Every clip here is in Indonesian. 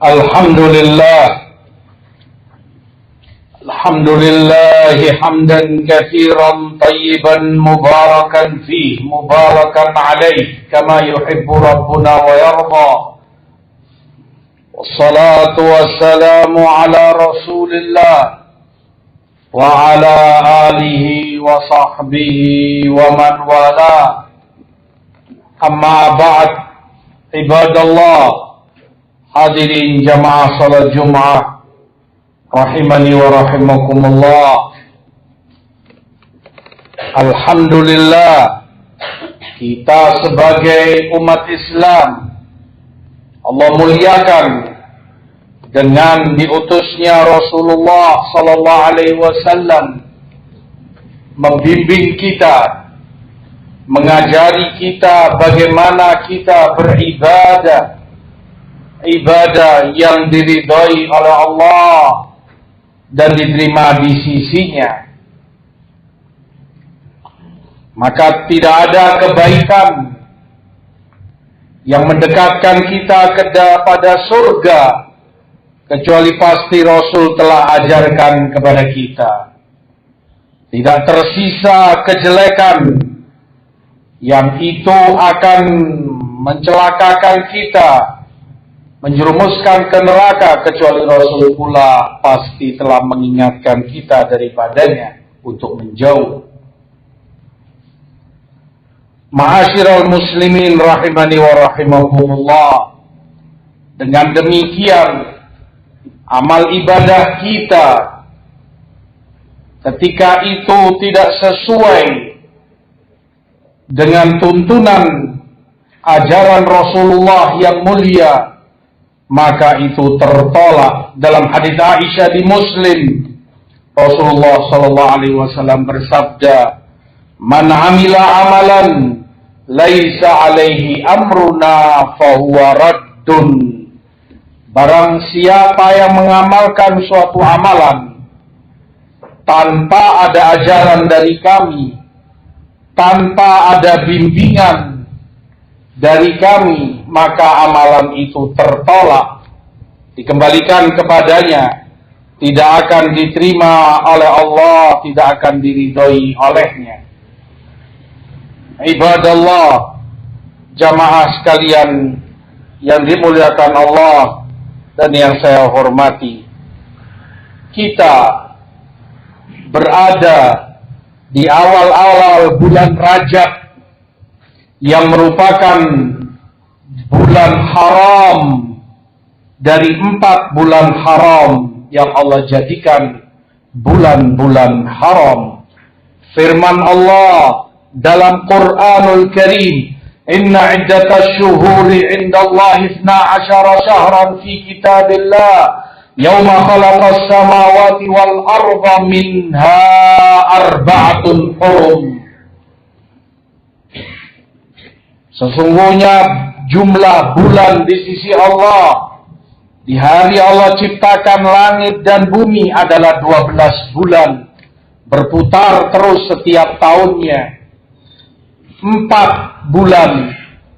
Alhamdulillah hamdan katsiran tayyiban mubarakan fih mubarakan alaih kama yuhibbu rabbuna wa yarda. Wassalatu wassalamu ala rasulillah wa ala alihi wa sahbihi wa man wala. Amma ba'd, ibadallah, hadirin jamaah salat Jumat rahimani wa rahimakumullah. Alhamdulillah, kita sebagai umat Islam Allah muliakan dengan diutusnya Rasulullah sallallahu alaihi wasallam membimbing kita, mengajari kita bagaimana kita beribadah, ibadah yang diridhai oleh Allah dan diterima di sisinya. Maka tidak ada kebaikan yang mendekatkan kita kepada surga kecuali pasti Rasul telah ajarkan kepada kita. Tidak tersisa kejelekan yang itu akan mencelakakan kita, menjerumuskan ke neraka, kecuali Rasul pula pasti telah mengingatkan kita daripadanya untuk menjauh. Ma'asyiral muslimin rahimani wa rahimakumullah. Dengan demikian, amal ibadah kita ketika itu tidak sesuai dengan tuntunan ajaran Rasulullah yang mulia, maka itu tertolak. Dalam hadis Aisyah di Muslim, Rasulullah sallallahu alaihi wasallam bersabda, "Man 'amila amalan laisa alaihi amruna fahuwa raddun." Barang siapa yang mengamalkan suatu amalan tanpa ada ajaran dari kami, tanpa ada bimbingan dari kami, maka amalan itu tertolak, dikembalikan kepadanya, tidak akan diterima oleh Allah, tidak akan diridhoi olehnya. Ibadallah, jamaah sekalian yang dimuliakan Allah dan yang saya hormati, kita berada di awal-awal bulan Rajab yang merupakan bulan haram dari 4 bulan haram yang Allah jadikan bulan-bulan haram. Firman Allah dalam Quranul Karim, "Inna iddatash shuhuri 'indallahi 12 shahran fi kitabillah yauma khalaqas samawati wal arda minha arba'atun hurum." Sesungguhnya jumlah bulan di sisi Allah di hari Allah ciptakan langit dan bumi adalah 12 bulan, berputar terus setiap tahunnya. 4 bulan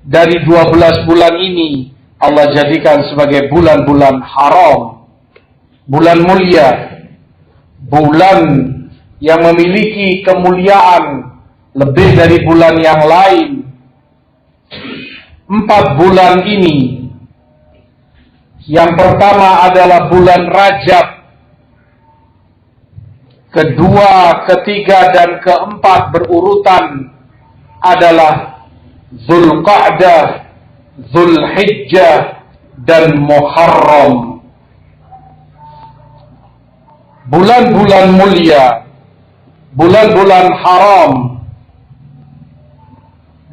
dari 12 bulan ini Allah jadikan sebagai bulan-bulan haram, bulan mulia, bulan yang memiliki kemuliaan lebih dari bulan yang lain. 4 bulan ini, yang pertama adalah bulan Rajab, kedua, ketiga, dan keempat berurutan adalah Zulqa'dah, Zulhijjah, dan Muharram. Bulan-bulan mulia, bulan-bulan haram,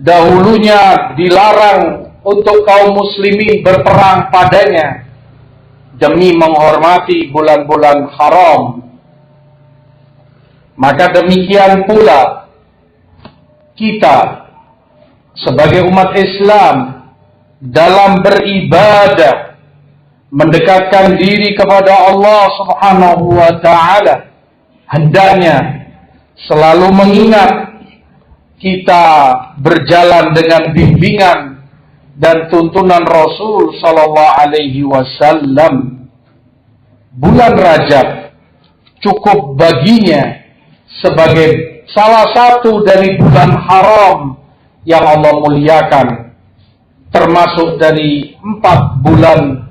dahulunya dilarang untuk kaum muslimin berperang padanya demi menghormati bulan-bulan haram. Maka demikian pula kita sebagai umat Islam dalam beribadah, mendekatkan diri kepada Allah Subhanahu wa ta'ala, hendaknya selalu mengingat kita berjalan dengan bimbingan dan tuntunan Rasul sallallahu alaihi wasallam. Bulan Rajab cukup baginya sebagai salah satu dari bulan haram yang Allah muliakan, termasuk dari 4 bulan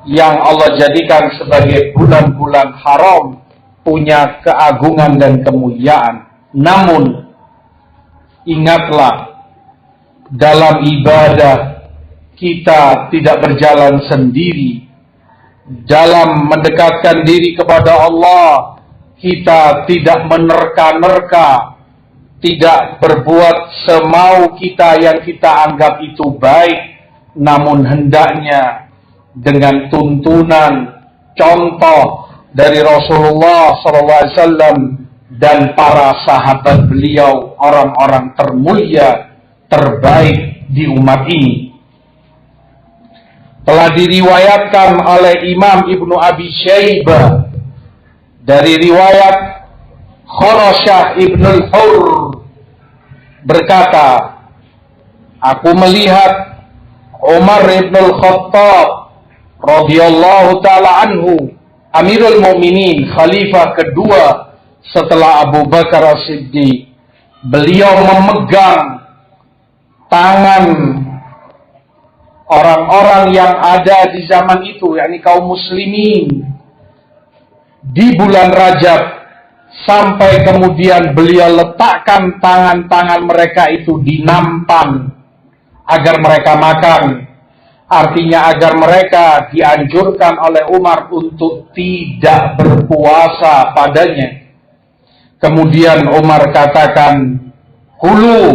yang Allah jadikan sebagai bulan-bulan haram, punya keagungan dan kemuliaan. Namun ingatlah, dalam ibadah kita tidak berjalan sendiri. Dalam mendekatkan diri kepada Allah, kita tidak menerka-nerka, tidak berbuat semau kita yang kita anggap itu baik, namun hendaknya dengan tuntunan contoh dari Rasulullah SAW dan para sahabat beliau, orang-orang termulia, terbaik di umat ini. Telah diriwayatkan oleh Imam Ibnu Abi Syaibah dari riwayat Khurasyah Ibnul Hur berkata, aku melihat Umar Ibnul Khattab radhiyallahu taala anhu, Amirul Mukminin, khalifah kedua setelah Abu Bakar As-Siddiq. Beliau memegang tangan orang-orang yang ada di zaman itu, yakni kaum muslimin, di bulan Rajab, sampai kemudian beliau letakkan tangan-tangan mereka itu di nampan agar mereka makan. Artinya agar mereka dianjurkan oleh Umar untuk tidak berpuasa padanya. Kemudian Umar katakan, "Kulu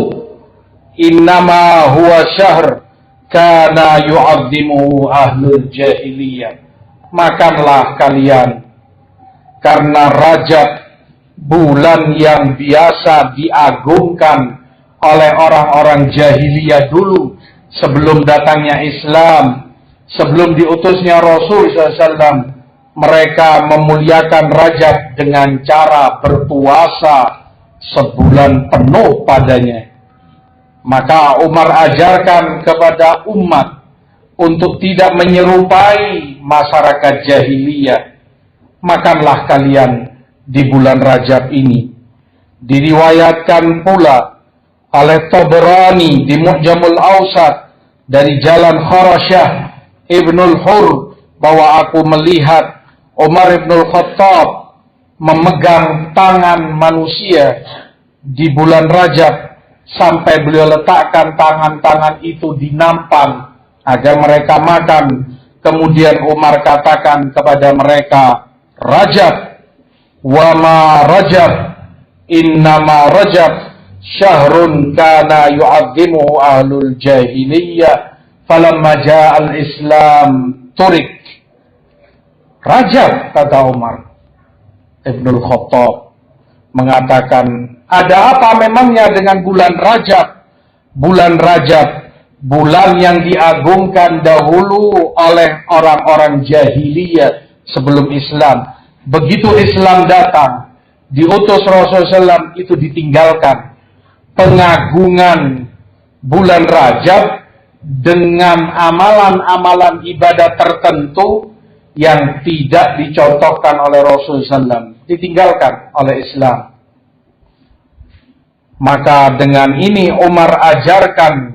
innama huwa syahr kana yu'azzimu ahlul jahiliyah." Makanlah kalian, karena Rajab bulan yang biasa diagungkan oleh orang-orang jahiliyah dulu, sebelum datangnya Islam, sebelum diutusnya Rasul SAW. Mereka memuliakan Rajab dengan cara berpuasa sebulan penuh padanya. Maka Umar ajarkan kepada umat untuk tidak menyerupai masyarakat jahiliyah. Makanlah kalian di bulan Rajab ini. Diriwayatkan pula oleh Tabrani di Mu'jamul Awsat dari jalan Khurasyah Ibnul Hur bahwa aku melihat Umar Ibnul Khattab memegang tangan manusia di bulan Rajab sampai beliau letakkan tangan-tangan itu di nampan agar mereka makan. Kemudian Umar katakan kepada mereka, Rajab, wa ma Rajab, innama Rajab syahrun kana yu'azzimuhu ahlul jahiliyah falamma ja'al Islam turik. Rajab, kata Umar Ibnul Khattab, mengatakan, ada apa memangnya dengan bulan Rajab? Bulan Rajab, bulan yang diagungkan dahulu oleh orang-orang jahiliyah sebelum Islam. Begitu Islam datang, diutus Rasulullah SAW, itu ditinggalkan. Pengagungan bulan Rajab dengan amalan-amalan ibadah tertentu yang tidak dicontohkan oleh Rasulullah SAW, ditinggalkan oleh Islam. Maka dengan ini Umar ajarkan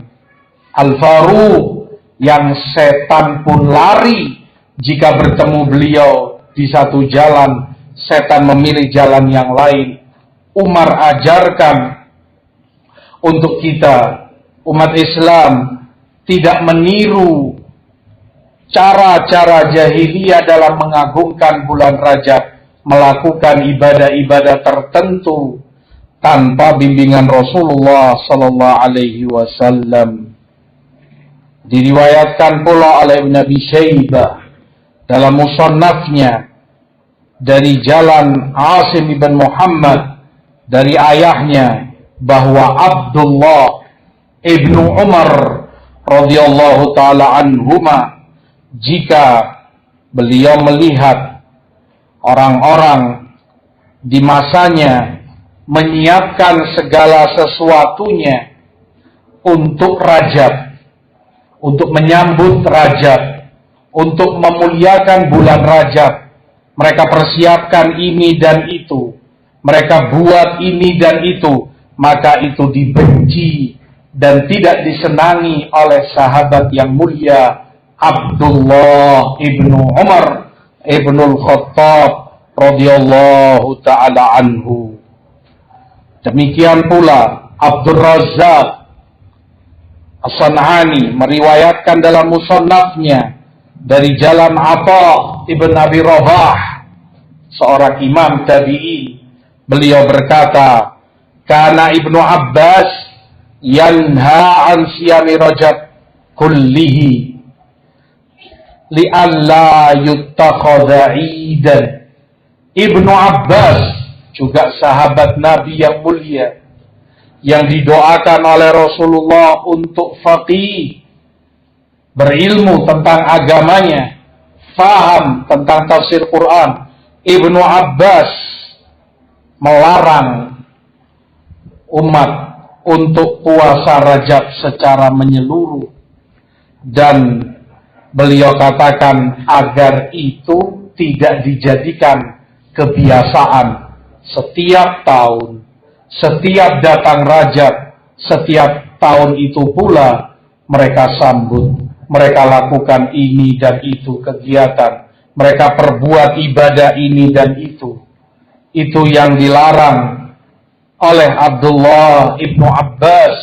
Al-Faruq yang setan pun lari jika bertemu beliau di satu jalan, setan memilih jalan yang lain. Umar ajarkan untuk kita, umat Islam, tidak meniru cara-cara jahiliyah dalam mengagungkan bulan Rajab, melakukan ibadah-ibadah tertentu tanpa bimbingan Rasulullah sallallahu alaihi wasallam. Diriwayatkan pula oleh Ibnu Abi Syaibah dalam musannafnya dari jalan Asim bin Muhammad dari ayahnya bahwa Abdullah ibnu Umar radhiyallahu taala anhuma, jika beliau melihat orang-orang di masanya menyiapkan segala sesuatunya untuk Rajab, untuk menyambut Rajab, untuk memuliakan bulan Rajab. Mereka persiapkan ini dan itu, mereka buat ini dan itu, maka itu dibenci dan tidak disenangi oleh sahabat yang mulia Abdullah ibnu Umar ibnul Khattab radhiyallahu ta'ala anhu. Demikian pula Abdul Razzaq As-San'ani meriwayatkan dalam musannafnya dari jalan Atha ibn Abi Rabah, seorang imam tabi'in. Beliau berkata, kana Ibnu Abbas yanha an siyami Rajab kullihi li'alla yuttakhadha idan. Ibnu Abbas, juga sahabat Nabi yang mulia, yang didoakan oleh Rasulullah untuk faqih, berilmu tentang agamanya, faham tentang tafsir Quran. Ibnu Abbas melarang umat untuk puasa Rajab secara menyeluruh, dan beliau katakan agar itu tidak dijadikan kebiasaan. Setiap tahun, setiap datang Rajab, setiap tahun itu pula mereka sambut, mereka lakukan ini dan itu kegiatan, mereka perbuat ibadah ini dan itu. Itu yang dilarang oleh Abdullah ibnu Abbas,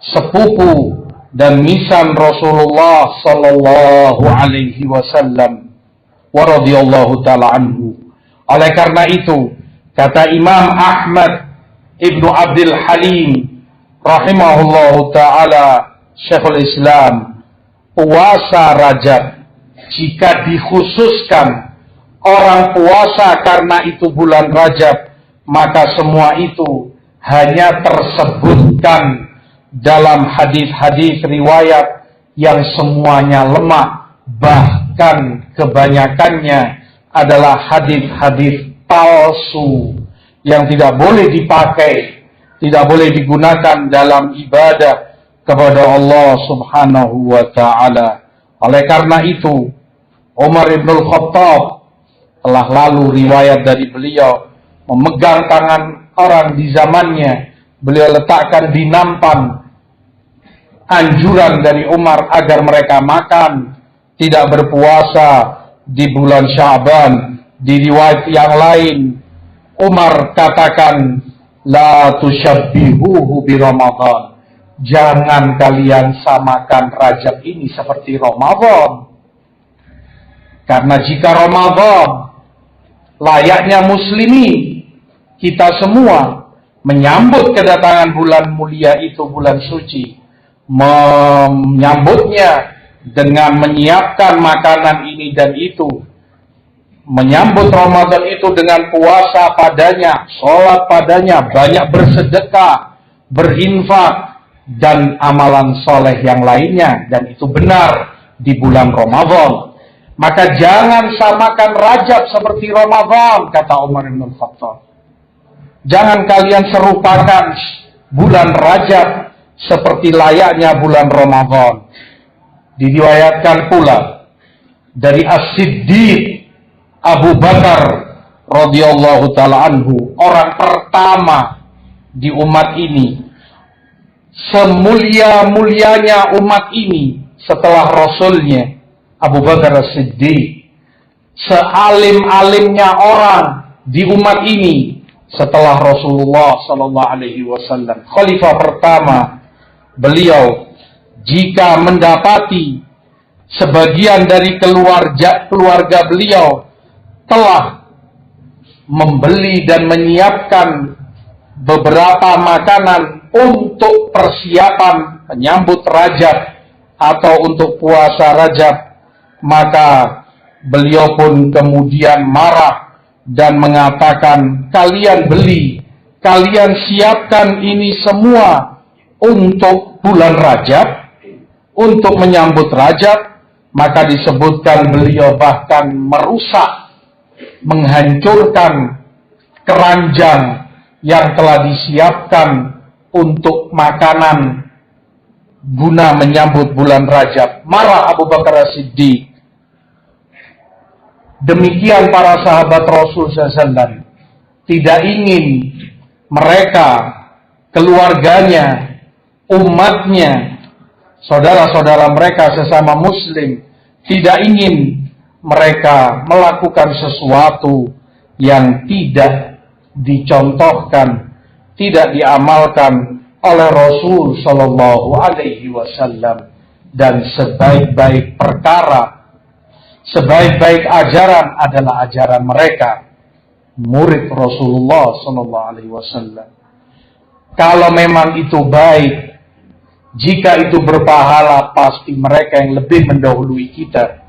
sepupu dan misan Rasulullah sallallahu alaihi wasallam wa radhiyallahu ta'ala anhu. Oleh karena itu, kata Imam Ahmad ibnu Abdul Halim rahimahullahu ta'ala, Syekhul Islam, puasa Rajab jika dikhususkan orang puasa karena itu bulan Rajab, maka semua itu hanya tersebutkan dalam hadis-hadis riwayat yang semuanya lemah, bahkan kebanyakannya adalah hadis-hadis palsu yang tidak boleh dipakai, tidak boleh digunakan dalam ibadah kepada Allah Subhanahu wa ta'ala. Oleh karena itu, Umar ibnul Khattab telah lalu riwayat dari beliau memegang tangan orang di zamannya, beliau letakkan di nampan anjuran dari Umar agar mereka makan, tidak berpuasa di bulan Sya'ban. Di riwayat yang lain, Umar katakan, la tusyabbihuhu bi Ramadan. Jangan kalian samakan Rajab ini seperti Ramadan. Karena jika Ramadan layaknya muslimin, kita semua menyambut kedatangan bulan mulia itu, bulan suci, menyambutnya dengan menyiapkan makanan ini dan itu, menyambut Ramadan itu dengan puasa padanya, sholat padanya, banyak bersedekah, berinfak, dan amalan soleh yang lainnya, dan itu benar di bulan Ramadan. Maka jangan samakan Rajab seperti Ramadan, kata Umar bin Khattab. Jangan kalian serupakan bulan Rajab seperti layaknya bulan Ramadan. Diriwayatkan pula dari As-Siddiq Abu Bakar radhiyallahu ta'ala anhu, orang pertama di umat ini, semulia-mulianya umat ini setelah Rasulnya, Abu Bakar As-Siddiq, sealim-alimnya orang di umat ini setelah Rasulullah sallallahu alaihi wasallam, khalifah pertama. Beliau jika mendapati sebagian dari keluarga beliau telah membeli dan menyiapkan beberapa makanan untuk persiapan menyambut Rajab atau untuk puasa Rajab, maka beliau pun kemudian marah dan mengatakan, kalian beli, kalian siapkan ini semua untuk bulan Rajab, untuk menyambut Rajab. Maka disebutkan beliau bahkan merusak, menghancurkan keranjang yang telah disiapkan untuk makanan guna menyambut bulan Rajab. Marah Abu Bakar As-Siddiq. Demikian para sahabat Rasul SAW. Tidak ingin mereka, keluarganya, umatnya, saudara-saudara mereka sesama muslim, tidak ingin mereka melakukan sesuatu yang tidak dicontohkan, tidak diamalkan oleh Rasul Shallallahu Alaihi Wasallam. Dan sebaik-baik perkara, sebaik-baik ajaran adalah ajaran mereka, murid Rasulullah Shallallahu Alaihi Wasallam. Kalau memang itu baik, jika itu berpahala, pasti mereka yang lebih mendahului kita.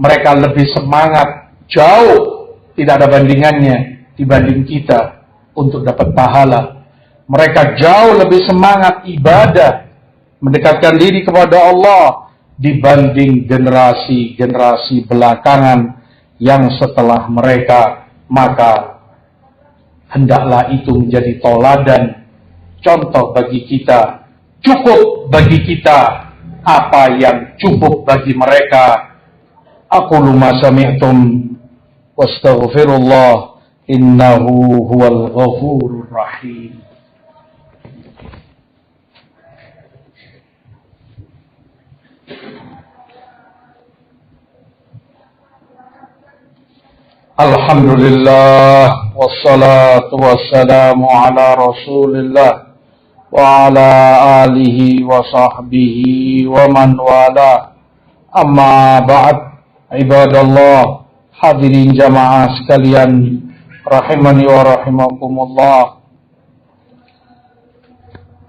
Mereka lebih semangat, jauh tidak ada bandingannya dibanding kita untuk dapat pahala. Mereka jauh lebih semangat ibadah, mendekatkan diri kepada Allah dibanding generasi-generasi belakangan yang setelah mereka. Maka hendaklah itu menjadi toladan, contoh bagi kita. Cukup bagi kita apa yang cukup bagi mereka. Aqulu ma sami'tum wastaghfirullah innahu huwal ghafurur rahim. Alhamdulillah wassalatu wassalamu ala Rasulillah wa ala alihi wa sahbihi wa man wala. Amma ba'd, ibadallah, hadirin jamaah sekalian rahimani wa rahimakumullah.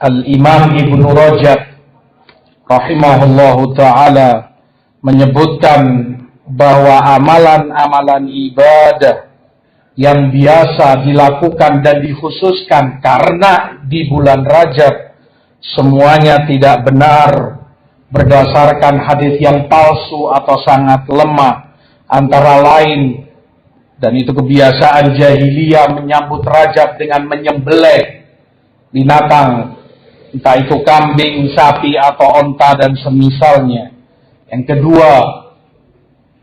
Al-Imam Ibnu Rajab rahimahullahu ta'ala menyebutkan bahwa amalan-amalan ibadah yang biasa dilakukan dan dikhususkan karena di bulan Rajab semuanya tidak benar berdasarkan hadis yang palsu atau sangat lemah. Antara lain, dan itu kebiasaan jahiliyah menyambut Rajab dengan menyembelih binatang, entah itu kambing, sapi atau onta dan semisalnya. Yang kedua,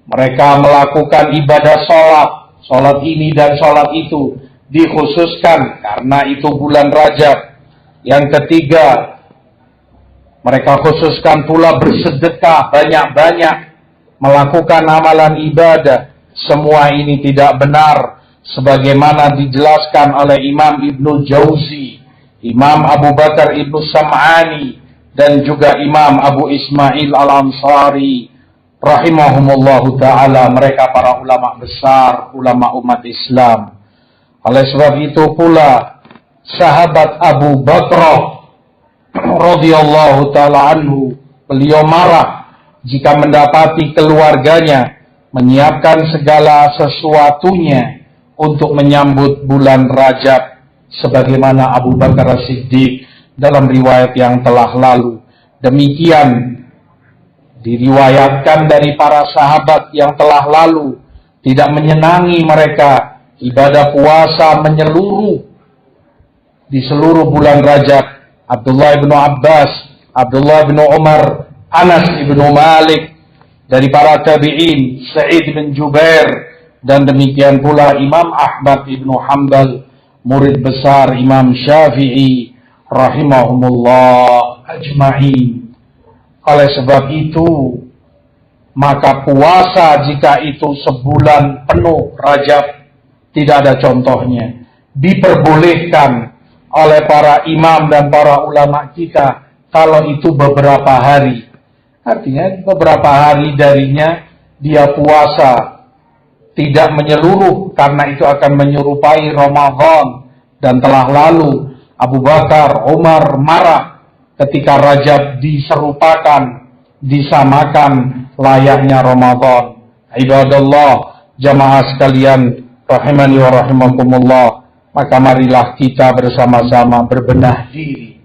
mereka melakukan ibadah sholat ini dan sholat itu dikhususkan karena itu bulan Rajab. Yang ketiga, mereka khususkan pula bersedekah banyak-banyak, melakukan amalan ibadah. Semua ini tidak benar, sebagaimana dijelaskan oleh Imam Ibnu Jauzi, Imam Abu Bakar Ibnu Sam'ani, dan juga Imam Abu Ismail Al-Ansari rahimahumullahu ta'ala. Mereka para ulama besar, ulama umat Islam. Oleh sebab itu pula sahabat Abu Bakar radhiyallahu ta'ala anhu, beliau marah jika mendapati keluarganya menyiapkan segala sesuatunya untuk menyambut bulan Rajab, sebagaimana Abu Bakar As-Siddiq dalam riwayat yang telah lalu. Demikian diriwayatkan dari para sahabat yang telah lalu, tidak menyenangi mereka ibadah puasa menyeluruh di seluruh bulan Rajab. Abdullah bin Abbas, Abdullah bin Umar, Anas bin Malik, dari para tabi'in, Sa'id bin Jubair, dan demikian pula Imam Ahmad bin Hanbal, murid besar Imam Syafi'i rahimahumullah ajma'in. Oleh sebab itu, maka puasa jika itu sebulan penuh Rajab tidak ada contohnya. Diperbolehkan oleh para imam dan para ulama kita kalau itu beberapa hari. Artinya beberapa hari darinya dia puasa, tidak menyeluruh karena itu akan menyerupai Ramadan. Dan telah lalu Abu Bakar, Umar marah ketika Rajab diserupakan, disamakan layaknya Ramadan. Ibadallah, jamaah sekalian rahimani wa rahimakumullah, maka marilah kita bersama-sama berbenah diri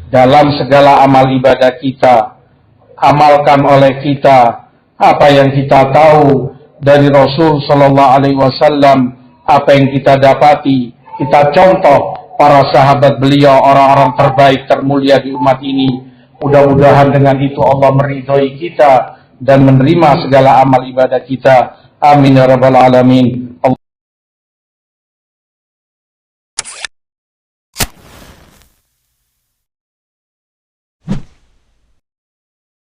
dalam segala amal ibadah kita. Amalkan oleh kita apa yang kita tahu dari Rasul Sallallahu Alaihi Wasallam, apa yang kita dapati, kita contoh para sahabat beliau, orang-orang terbaik termulia di umat ini. Mudah-mudahan dengan itu Allah meridhoi kita dan menerima segala amal ibadah kita. Amin ya rabbal alamin.